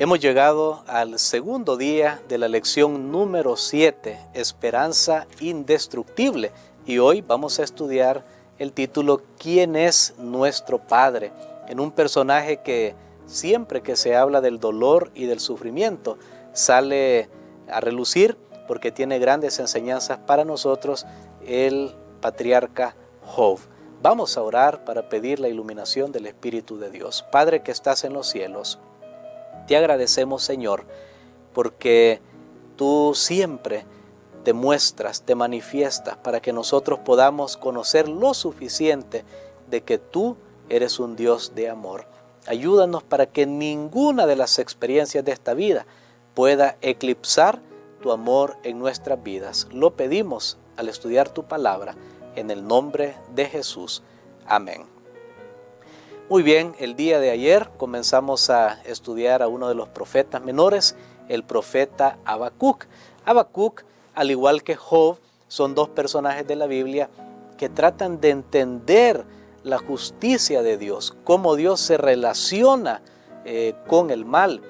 Hemos llegado al segundo día de la lección número 7, Esperanza Indestructible. Y hoy vamos a estudiar el título ¿Quién es nuestro Padre? En un personaje que siempre que se habla del dolor y del sufrimiento sale a relucir porque tiene grandes enseñanzas para nosotros, el patriarca Job. Vamos a orar para pedir la iluminación del Espíritu de Dios. Padre que estás en los cielos, te agradecemos, Señor, porque tú siempre te muestras, te manifiestas para que nosotros podamos conocer lo suficiente de que tú eres un Dios de amor. Ayúdanos para que ninguna de las experiencias de esta vida pueda eclipsar tu amor en nuestras vidas. Lo pedimos al estudiar tu palabra en el nombre de Jesús. Amén. Muy bien, el día de ayer comenzamos a estudiar a uno de los profetas menores, el profeta Habacuc. Habacuc, al igual que Job, son dos personajes de la Biblia que tratan de entender la justicia de Dios, cómo Dios se relaciona con el mal.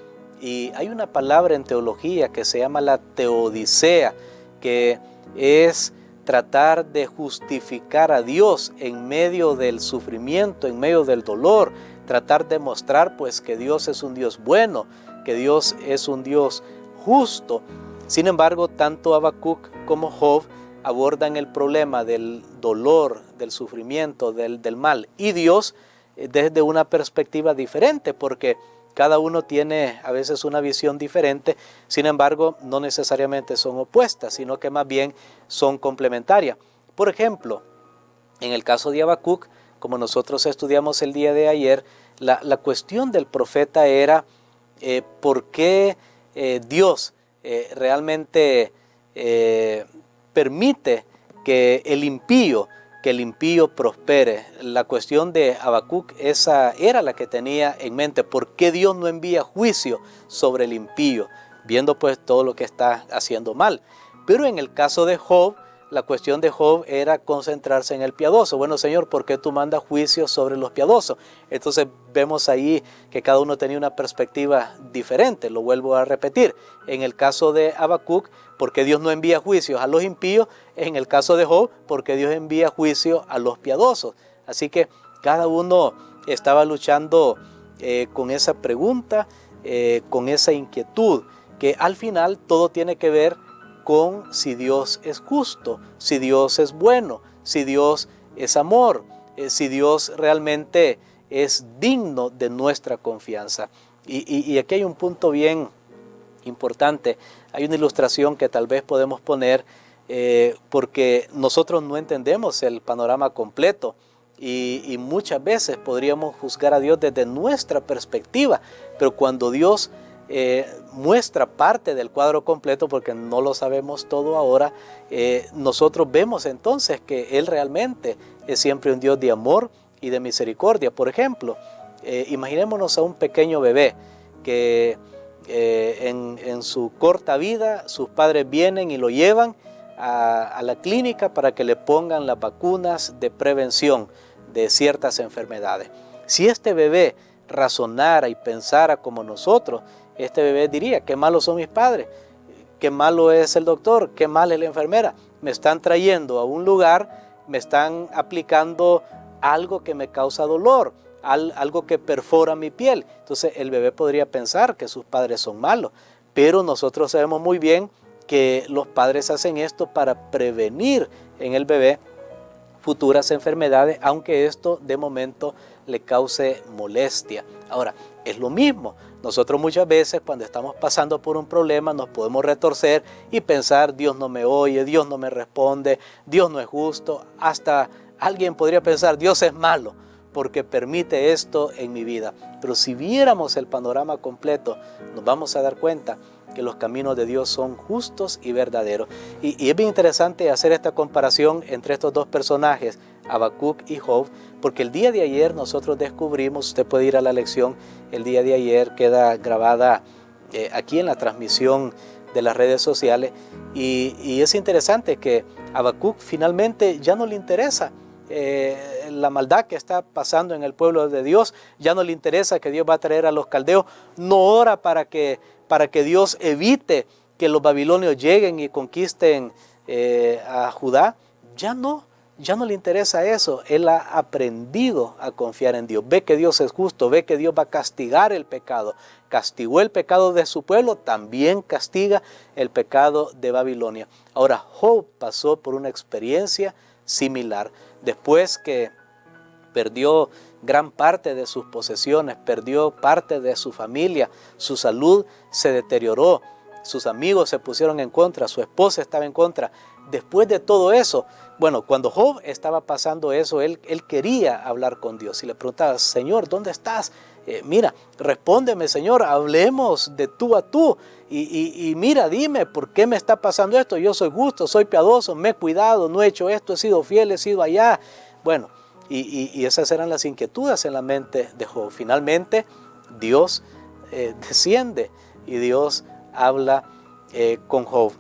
Y hay una palabra en teología que se llama la teodicea, que es tratar de justificar a Dios en medio del sufrimiento, en medio del dolor, tratar de mostrar pues que Dios es un Dios bueno, que Dios es un Dios justo. Sin embargo, tanto Habacuc como Job abordan el problema del dolor, del sufrimiento, del mal y Dios desde una perspectiva diferente, porque cada uno tiene a veces una visión diferente. Sin embargo, no necesariamente son opuestas, sino que más bien son complementarias. Por ejemplo, en el caso de Habacuc, como nosotros estudiamos el día de ayer, la cuestión del profeta era por qué Dios realmente permite que el impío prospere. La cuestión de Habacuc, esa era la que tenía en mente. ¿Por qué Dios no envía juicio sobre el impío? Viendo pues todo lo que está haciendo mal. Pero en el caso de Job, la cuestión de Job era concentrarse en el piadoso. Bueno, Señor, ¿por qué tú mandas juicio sobre los piadosos? Entonces vemos ahí que cada uno tenía una perspectiva diferente. Lo vuelvo a repetir. En el caso de Habacuc, ¿por qué Dios no envía juicios a los impíos? En el caso de Job, ¿por qué Dios envía juicio a los piadosos? Así que cada uno estaba luchando con esa pregunta, con esa inquietud, que al final todo tiene que ver con si Dios es justo, si Dios es bueno, si Dios es amor, si Dios realmente es digno de nuestra confianza. Y aquí hay un punto bien importante. Hay una ilustración que tal vez podemos poner porque nosotros no entendemos el panorama completo y muchas veces podríamos juzgar a Dios desde nuestra perspectiva, pero cuando Dios muestra parte del cuadro completo, porque no lo sabemos todo ahora, nosotros vemos entonces que Él realmente es siempre un Dios de amor y de misericordia. Por ejemplo, imaginémonos a un pequeño bebé que en su corta vida sus padres vienen y lo llevan a la clínica para que le pongan las vacunas de prevención de ciertas enfermedades. Si este bebé razonara y pensara como nosotros, este bebé diría: qué malos son mis padres, qué malo es el doctor, qué mal es la enfermera. Me están trayendo a un lugar, me están aplicando algo que me causa dolor, algo que perfora mi piel. Entonces el bebé podría pensar que sus padres son malos, pero nosotros sabemos muy bien que los padres hacen esto para prevenir en el bebé futuras enfermedades, aunque esto de momento le cause molestia. Ahora, es lo mismo. Nosotros muchas veces cuando estamos pasando por un problema nos podemos retorcer y pensar: Dios no me oye, Dios no me responde, Dios no es justo. Hasta alguien podría pensar: Dios es malo porque permite esto en mi vida. Pero si viéramos el panorama completo, nos vamos a dar cuenta que los caminos de Dios son justos y verdaderos. Y es bien interesante hacer esta comparación entre estos dos personajes, Habacuc y Job, porque el día de ayer nosotros descubrimos, usted puede ir a la lección, el día de ayer queda grabada aquí en la transmisión de las redes sociales, y es interesante que Habacuc finalmente ya no le interesa la maldad que está pasando en el pueblo de Dios, ya no le interesa que Dios va a traer a los caldeos, no ora para que Dios evite que los babilonios lleguen y conquisten a Judá, ya no le interesa eso. Él ha aprendido a confiar en Dios, ve que Dios es justo, ve que Dios va a castigar el pecado, castigó el pecado de su pueblo, también castiga el pecado de Babilonia. Ahora Job pasó por una experiencia similar, después que perdió gran parte de sus posesiones, perdió parte de su familia, su salud se deterioró, sus amigos se pusieron en contra, su esposa estaba en contra. Después de todo eso, bueno, cuando Job estaba pasando eso, él quería hablar con Dios y le preguntaba, Señor, ¿dónde estás? Mira, respóndeme, Señor, hablemos de tú a tú. Y mira, dime, ¿por qué me está pasando esto? Yo soy justo, soy piadoso, me he cuidado, no he hecho esto, he sido fiel, he sido allá. Bueno, y esas eran las inquietudes en la mente de Job. Finalmente, Dios desciende y Dios habla con Job.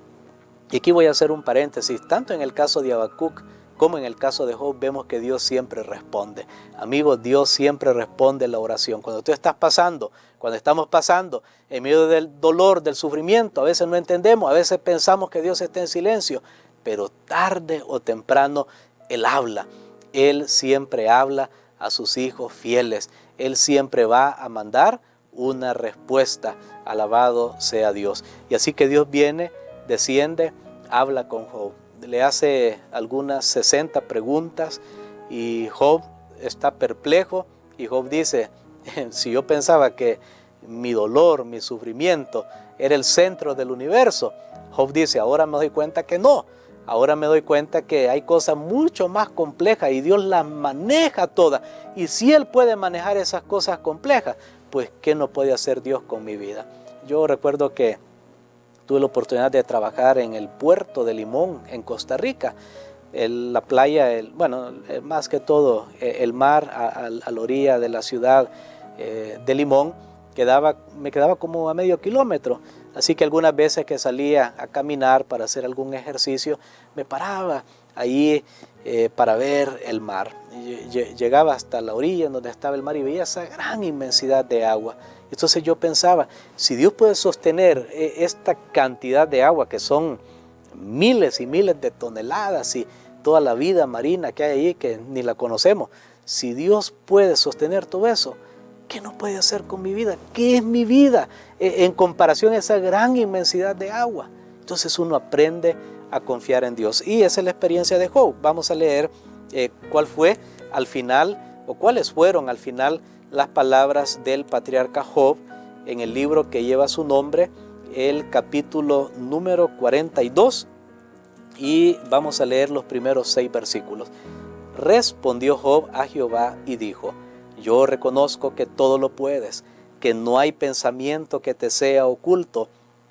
Y aquí voy a hacer un paréntesis, tanto en el caso de Habacuc como en el caso de Job vemos que Dios siempre responde. Amigos, Dios siempre responde la oración. Cuando tú estás pasando, cuando estamos pasando en medio del dolor, del sufrimiento, a veces no entendemos, a veces pensamos que Dios está en silencio, pero tarde o temprano Él habla. Él siempre habla a sus hijos fieles. Él siempre va a mandar una respuesta. Alabado sea Dios. Y así que Dios viene, desciende, habla con Job. Le hace algunas 60 preguntas y Job está perplejo. Y Job dice, si yo pensaba que mi dolor, mi sufrimiento era el centro del universo, Job dice, ahora me doy cuenta que no. Ahora me doy cuenta que hay cosas mucho más complejas y Dios las maneja todas. Y si Él puede manejar esas cosas complejas, pues ¿qué no puede hacer Dios con mi vida? Yo recuerdo que tuve la oportunidad de trabajar en el puerto de Limón, en Costa Rica. La playa, más que todo, el mar a la orilla de la ciudad de Limón, me quedaba como a medio kilómetro. Así que algunas veces que salía a caminar para hacer algún ejercicio, me paraba ahí para ver el mar. Llegaba hasta la orilla en donde estaba el mar y veía esa gran inmensidad de agua. Entonces yo pensaba, si Dios puede sostener esta cantidad de agua, que son miles y miles de toneladas y toda la vida marina que hay allí que ni la conocemos, si Dios puede sostener todo eso, ¿qué no puede hacer con mi vida? ¿Qué es mi vida en comparación a esa gran inmensidad de agua? Entonces uno aprende a confiar en Dios. Y esa es la experiencia de Job. Vamos a leer cuál fue al final, o cuáles fueron al final las palabras del patriarca Job en el libro que lleva su nombre, el capítulo número 42. Y vamos a leer los primeros 6 versículos. Respondió Job a Jehová y dijo, yo reconozco que todo lo puedes, que no hay pensamiento que te sea oculto.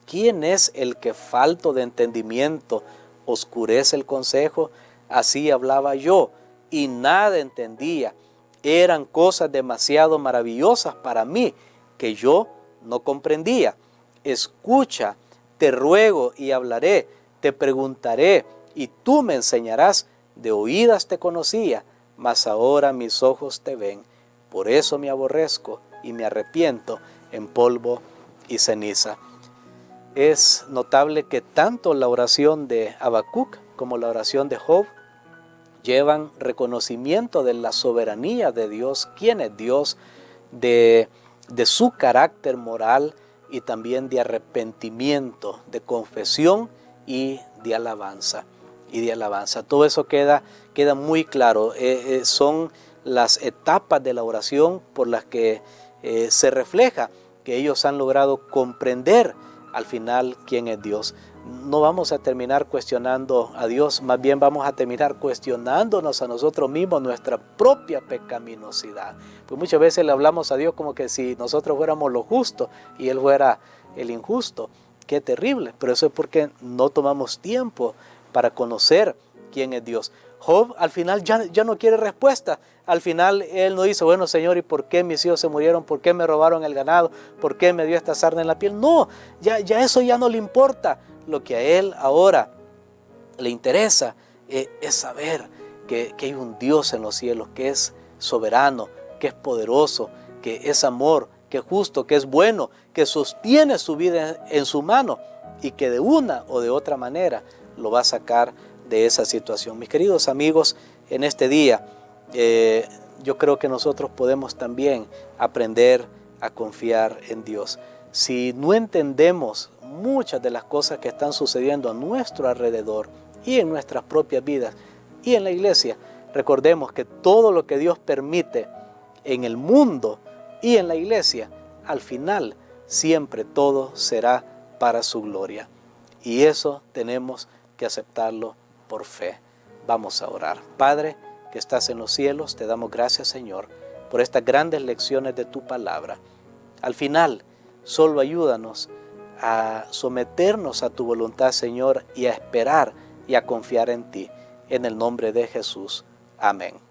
¿Quién es el que falto de entendimiento oscurece el consejo? Así hablaba yo y nada entendía. Eran cosas demasiado maravillosas para mí que yo no comprendía. Escucha, te ruego y hablaré, te preguntaré y tú me enseñarás. De oídas te conocía, mas ahora mis ojos te ven. Por eso me aborrezco y me arrepiento en polvo y ceniza. Es notable que tanto la oración de Habacuc como la oración de Job llevan reconocimiento de la soberanía de Dios, quién es Dios, de su carácter moral y también de arrepentimiento, de confesión y de alabanza. Todo eso queda muy claro. Son las etapas de la oración por las que se refleja que ellos han logrado comprender al final quién es Dios. No vamos a terminar cuestionando a Dios, más bien vamos a terminar cuestionándonos a nosotros mismos nuestra propia pecaminosidad. Pues muchas veces le hablamos a Dios como que si nosotros fuéramos los justos y Él fuera el injusto. Qué terrible, pero eso es porque no tomamos tiempo para conocer quién es Dios. Job al final ya no quiere respuesta. Al final él no dice, bueno Señor, ¿y por qué mis hijos se murieron? ¿Por qué me robaron el ganado? ¿Por qué me dio esta sarna en la piel? No, ya eso ya no le importa. Lo que a él ahora le interesa es saber que hay un Dios en los cielos que es soberano, que es poderoso, que es amor, que es justo, que es bueno, que sostiene su vida en su mano y que de una o de otra manera lo va a sacar de esa situación. Mis queridos amigos, en este día yo creo que nosotros podemos también aprender a confiar en Dios. Si no entendemos muchas de las cosas que están sucediendo a nuestro alrededor y en nuestras propias vidas y en la iglesia, recordemos que todo lo que Dios permite en el mundo y en la iglesia, al final siempre todo será para su gloria. Y eso tenemos que aceptarlo por fe. Vamos a orar. Padre, que estás en los cielos, te damos gracias, Señor, por estas grandes lecciones de tu palabra. Al final, solo ayúdanos a someternos a tu voluntad, Señor, y a esperar y a confiar en ti. En el nombre de Jesús. Amén.